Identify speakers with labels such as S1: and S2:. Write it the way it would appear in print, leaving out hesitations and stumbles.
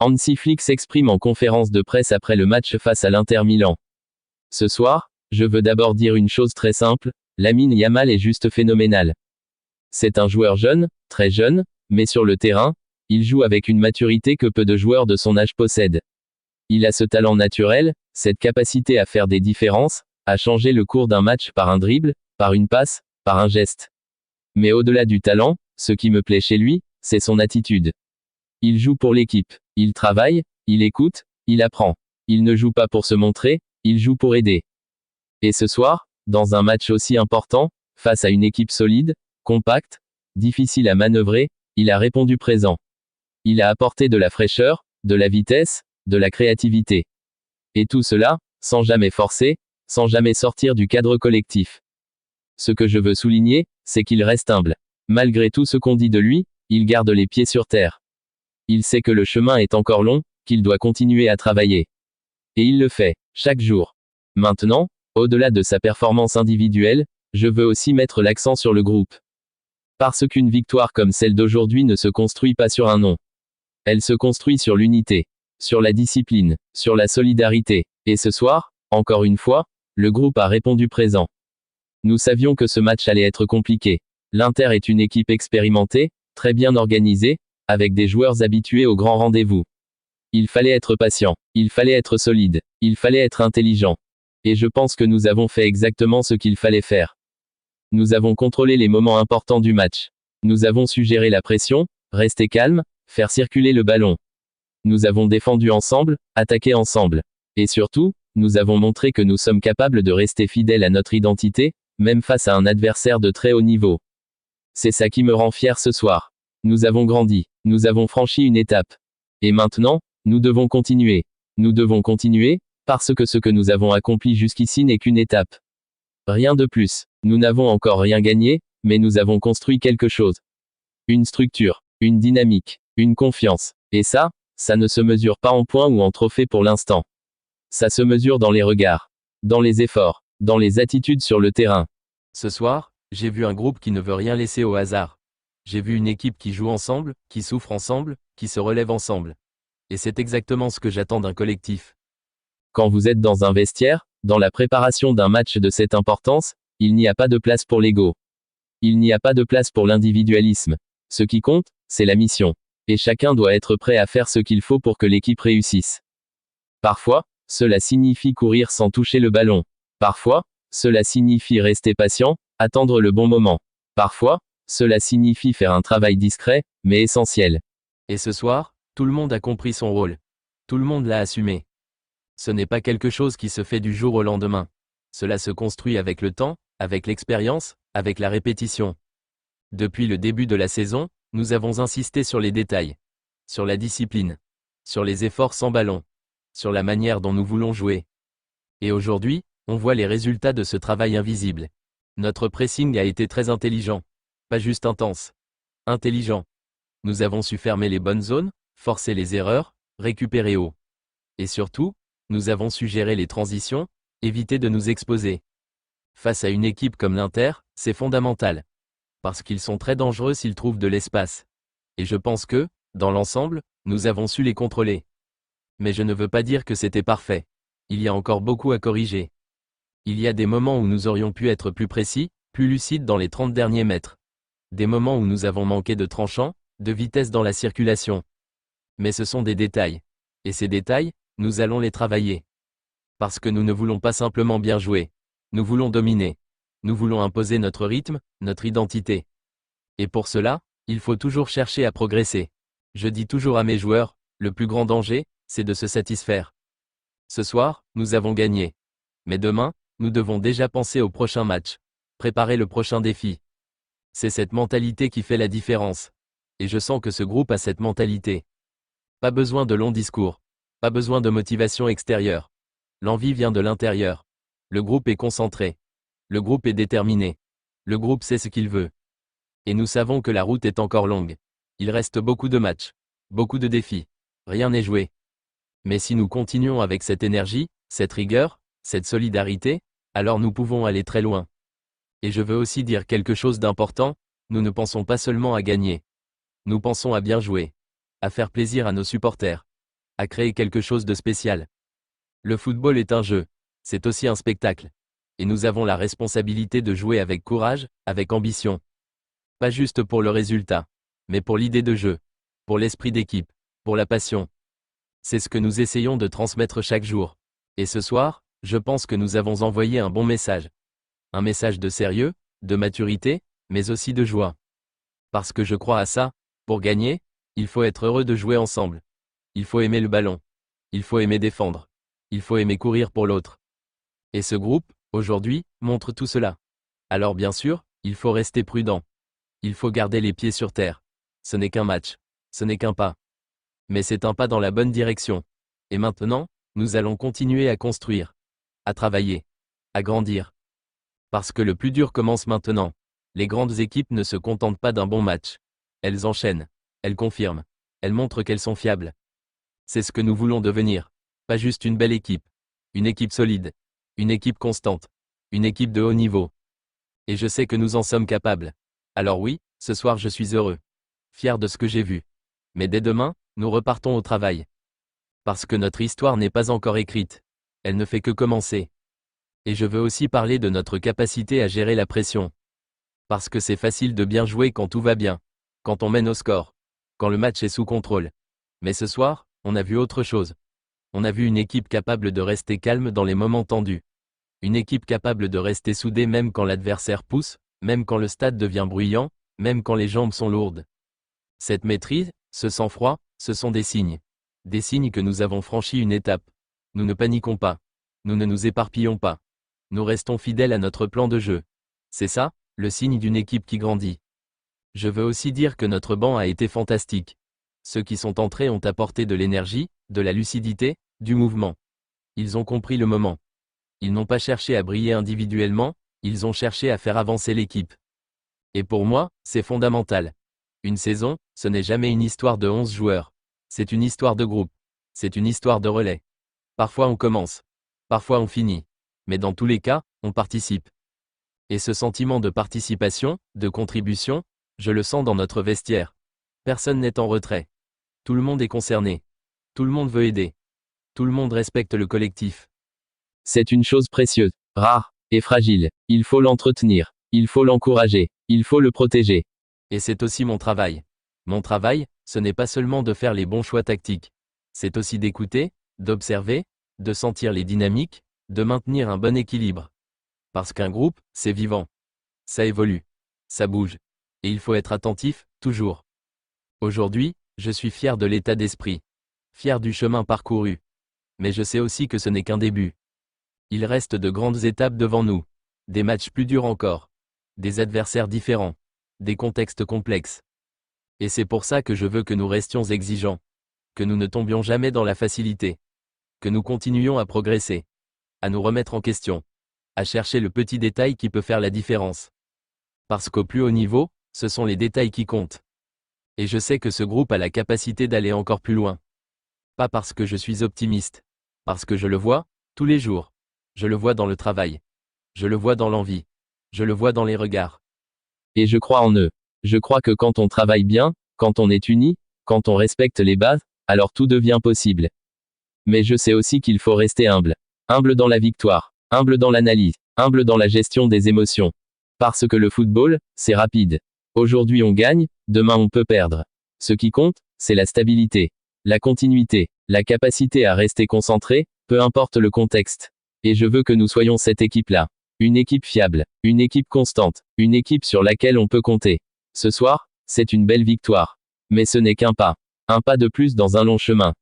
S1: Hansi Flick s'exprime en conférence de presse après le match face à l'Inter Milan. Ce soir, je veux d'abord dire une chose très simple, Lamine Yamal est juste phénoménal. C'est un joueur jeune, très jeune, mais sur le terrain, il joue avec une maturité que peu de joueurs de son âge possèdent. Il a ce talent naturel, cette capacité à faire des différences, à changer le cours d'un match par un dribble, par une passe, par un geste. Mais au-delà du talent, ce qui me plaît chez lui, c'est son attitude. Il joue pour l'équipe, il travaille, il écoute, il apprend. Il ne joue pas pour se montrer, il joue pour aider. Et ce soir, dans un match aussi important, face à une équipe solide, compacte, difficile à manœuvrer, il a répondu présent. Il a apporté de la fraîcheur, de la vitesse, de la créativité. Et tout cela, sans jamais forcer, sans jamais sortir du cadre collectif. Ce que je veux souligner, c'est qu'il reste humble. Malgré tout ce qu'on dit de lui, il garde les pieds sur terre. Il sait que le chemin est encore long, qu'il doit continuer à travailler. Et il le fait, chaque jour. Maintenant, au-delà de sa performance individuelle, je veux aussi mettre l'accent sur le groupe. Parce qu'une victoire comme celle d'aujourd'hui ne se construit pas sur un nom. Elle se construit sur l'unité, sur la discipline, sur la solidarité. Et ce soir, encore une fois, le groupe a répondu présent. Nous savions que ce match allait être compliqué. L'Inter est une équipe expérimentée, très bien organisée, avec des joueurs habitués aux grands rendez-vous. Il fallait être patient, il fallait être solide, il fallait être intelligent. Et je pense que nous avons fait exactement ce qu'il fallait faire. Nous avons contrôlé les moments importants du match. Nous avons su gérer la pression, rester calme, faire circuler le ballon. Nous avons défendu ensemble, attaqué ensemble. Et surtout, nous avons montré que nous sommes capables de rester fidèles à notre identité, même face à un adversaire de très haut niveau. C'est ça qui me rend fier ce soir. Nous avons grandi, nous avons franchi une étape. Et maintenant, nous devons continuer. Nous devons continuer, parce que ce que nous avons accompli jusqu'ici n'est qu'une étape. Rien de plus. Nous n'avons encore rien gagné, mais nous avons construit quelque chose. Une structure, une dynamique, une confiance. Et ça ne se mesure pas en points ou en trophées pour l'instant. Ça se mesure dans les regards, dans les efforts, dans les attitudes sur le terrain.
S2: Ce soir, j'ai vu un groupe qui ne veut rien laisser au hasard. J'ai vu une équipe qui joue ensemble, qui souffre ensemble, qui se relève ensemble. Et c'est exactement ce que j'attends d'un collectif.
S1: Quand vous êtes dans un vestiaire, dans la préparation d'un match de cette importance, il n'y a pas de place pour l'ego. Il n'y a pas de place pour l'individualisme. Ce qui compte, c'est la mission. Et chacun doit être prêt à faire ce qu'il faut pour que l'équipe réussisse. Parfois, cela signifie courir sans toucher le ballon. Parfois, cela signifie rester patient, attendre le bon moment. Parfois, cela signifie faire un travail discret, mais essentiel.
S2: Et ce soir, tout le monde a compris son rôle. Tout le monde l'a assumé. Ce n'est pas quelque chose qui se fait du jour au lendemain. Cela se construit avec le temps, avec l'expérience, avec la répétition. Depuis le début de la saison, nous avons insisté sur les détails, sur la discipline, sur les efforts sans ballon, sur la manière dont nous voulons jouer. Et aujourd'hui, on voit les résultats de ce travail invisible. Notre pressing a été très intelligent, pas juste intense. Intelligent. Nous avons su fermer les bonnes zones, forcer les erreurs, récupérer haut. Et surtout, nous avons su gérer les transitions, éviter de nous exposer. Face à une équipe comme l'Inter, c'est fondamental. Parce qu'ils sont très dangereux s'ils trouvent de l'espace. Et je pense que, dans l'ensemble, nous avons su les contrôler. Mais je ne veux pas dire que c'était parfait. Il y a encore beaucoup à corriger. Il y a des moments où nous aurions pu être plus précis, plus lucides dans les 30 derniers mètres. Des moments où nous avons manqué de tranchant, de vitesse dans la circulation. Mais ce sont des détails. Et ces détails, nous allons les travailler. Parce que nous ne voulons pas simplement bien jouer. Nous voulons dominer. Nous voulons imposer notre rythme, notre identité. Et pour cela, il faut toujours chercher à progresser. Je dis toujours à mes joueurs, le plus grand danger, c'est de se satisfaire. Ce soir, nous avons gagné. Mais demain, nous devons déjà penser au prochain match. Préparer le prochain défi. C'est cette mentalité qui fait la différence. Et je sens que ce groupe a cette mentalité. Pas besoin de longs discours. Pas besoin de motivation extérieure. L'envie vient de l'intérieur. Le groupe est concentré. Le groupe est déterminé. Le groupe sait ce qu'il veut. Et nous savons que la route est encore longue. Il reste beaucoup de matchs. Beaucoup de défis. Rien n'est joué. Mais si nous continuons avec cette énergie, cette rigueur, cette solidarité, alors nous pouvons aller très loin. Et je veux aussi dire quelque chose d'important, nous ne pensons pas seulement à gagner. Nous pensons à bien jouer. À faire plaisir à nos supporters. à créer quelque chose de spécial. Le football est un jeu. C'est aussi un spectacle. Et nous avons la responsabilité de jouer avec courage, avec ambition. Pas juste pour le résultat, mais pour l'idée de jeu, pour l'esprit d'équipe, pour la passion. C'est ce que nous essayons de transmettre chaque jour. Et ce soir, je pense que nous avons envoyé un bon message. Un message de sérieux, de maturité, mais aussi de joie. Parce que je crois à ça, pour gagner, il faut être heureux de jouer ensemble. Il faut aimer le ballon. Il faut aimer défendre. Il faut aimer courir pour l'autre. Et ce groupe, aujourd'hui, montre tout cela. Alors bien sûr, il faut rester prudent. Il faut garder les pieds sur terre. Ce n'est qu'un match. Ce n'est qu'un pas. Mais c'est un pas dans la bonne direction. Et maintenant, nous allons continuer à construire, à travailler, à grandir. Parce que le plus dur commence maintenant. Les grandes équipes ne se contentent pas d'un bon match. Elles enchaînent, elles confirment, elles montrent qu'elles sont fiables. C'est ce que nous voulons devenir. Pas juste une belle équipe. Une équipe solide. Une équipe constante. Une équipe de haut niveau. Et je sais que nous en sommes capables. Alors oui, ce soir je suis heureux. Fier de ce que j'ai vu. Mais dès demain, nous repartons au travail. Parce que notre histoire n'est pas encore écrite. Elle ne fait que commencer. Et je veux aussi parler de notre capacité à gérer la pression. Parce que c'est facile de bien jouer quand tout va bien. Quand on mène au score. Quand le match est sous contrôle. Mais ce soir, on a vu autre chose. On a vu une équipe capable de rester calme dans les moments tendus. Une équipe capable de rester soudée même quand l'adversaire pousse, même quand le stade devient bruyant, même quand les jambes sont lourdes. Cette maîtrise, ce sang-froid, ce sont des signes. Des signes que nous avons franchi une étape. Nous ne paniquons pas. Nous ne nous éparpillons pas. Nous restons fidèles à notre plan de jeu. C'est ça, le signe d'une équipe qui grandit. Je veux aussi dire que notre banc a été fantastique. Ceux qui sont entrés ont apporté de l'énergie, de la lucidité, du mouvement. Ils ont compris le moment. Ils n'ont pas cherché à briller individuellement, ils ont cherché à faire avancer l'équipe. Et pour moi, c'est fondamental. Une saison, ce n'est jamais une histoire de 11 joueurs. C'est une histoire de groupe. C'est une histoire de relais. Parfois on commence. Parfois on finit. Mais dans tous les cas, on participe. Et ce sentiment de participation, de contribution, je le sens dans notre vestiaire. Personne n'est en retrait. Tout le monde est concerné. Tout le monde veut aider. Tout le monde respecte le collectif.
S1: C'est une chose précieuse, rare, et fragile. Il faut l'entretenir. Il faut l'encourager. Il faut le protéger.
S2: Et c'est aussi mon travail. Mon travail, ce n'est pas seulement de faire les bons choix tactiques. C'est aussi d'écouter, d'observer, de sentir les dynamiques, de maintenir un bon équilibre. Parce qu'un groupe, c'est vivant. Ça évolue. Ça bouge. Et il faut être attentif, toujours. Aujourd'hui, je suis fier de l'état d'esprit. Fier du chemin parcouru. Mais je sais aussi que ce n'est qu'un début. Il reste de grandes étapes devant nous. Des matchs plus durs encore. Des adversaires différents. Des contextes complexes. Et c'est pour ça que je veux que nous restions exigeants. Que nous ne tombions jamais dans la facilité. Que nous continuions à progresser. À nous remettre en question. À chercher le petit détail qui peut faire la différence. Parce qu'au plus haut niveau, ce sont les détails qui comptent. Et je sais que ce groupe a la capacité d'aller encore plus loin. Pas parce que je suis optimiste. Parce que je le vois, tous les jours. Je le vois dans le travail. Je le vois dans l'envie. Je le vois dans les regards.
S1: Et je crois en eux. Je crois que quand on travaille bien, quand on est unis, quand on respecte les bases, alors tout devient possible. Mais je sais aussi qu'il faut rester humble. Humble dans la victoire. Humble dans l'analyse. Humble dans la gestion des émotions. Parce que le football, c'est rapide. Aujourd'hui on gagne, demain on peut perdre. Ce qui compte, c'est la stabilité, la continuité, la capacité à rester concentré, peu importe le contexte. Et je veux que nous soyons cette équipe-là. Une équipe fiable, une équipe constante, une équipe sur laquelle on peut compter. Ce soir, c'est une belle victoire. Mais ce n'est qu'un pas. Un pas de plus dans un long chemin.